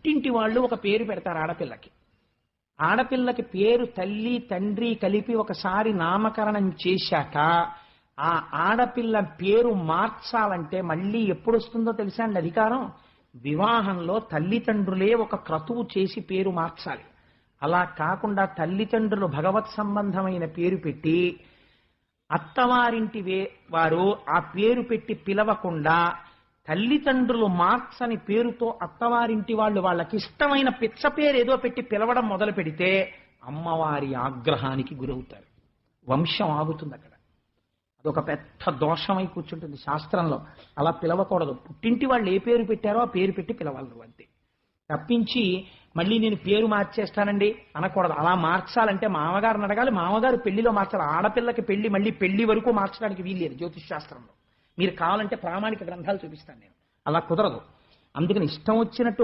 పుట్టింటి వాళ్ళు ఒక పేరు పెడతారు ఆడపిల్లకి. ఆడపిల్లకి పేరు తల్లి తండ్రి కలిపి ఒకసారి నామకరణం చేశాక ఆ ఆడపిల్ల పేరు మార్చాలంటే మళ్ళీ ఎప్పుడు వస్తుందో తెలుసా అండి అధికారం? వివాహంలో తల్లిదండ్రులే ఒక క్రతువు చేసి పేరు మార్చాలి. అలా కాకుండా తల్లిదండ్రులు భగవత్ సంబంధమైన పేరు పెట్టి అత్తవారింటి వారు ఆ పేరు పెట్టి పిలవకుండా తల్లిదండ్రులు మార్చని పేరుతో అత్తవారింటి వాళ్ళు వాళ్ళకి ఇష్టమైన పిచ్చ పేరు ఏదో పెట్టి పిలవడం మొదలు పెడితే అమ్మవారి ఆగ్రహానికి గురవుతారు. వంశం ఆగుతుంది అక్కడ. అదొక పెద్ద దోషమై కూర్చుంటుంది శాస్త్రంలో. అలా పిలవకూడదు. పుట్టింటి వాళ్ళు ఏ పేరు పెట్టారో ఆ పేరు పెట్టి పిలవాలి నువ్వు అంతే. తప్పించి మళ్ళీ నేను పేరు మార్చేస్తానండి అనకూడదు. అలా మార్చాలంటే మామగారిని అడగాలి. మామగారు పెళ్లిలో మార్చాలి. ఆడపిల్లకి పెళ్లి మళ్ళీ పెళ్లి వరకు మార్చడానికి వీల్లేదు జ్యోతిష్ శాస్త్రంలో. మీరు కావాలంటే ప్రామాణిక గ్రంథాలు చూపిస్తాను నేను. అలా కుదరదు. అందుకని ఇష్టం వచ్చినట్టు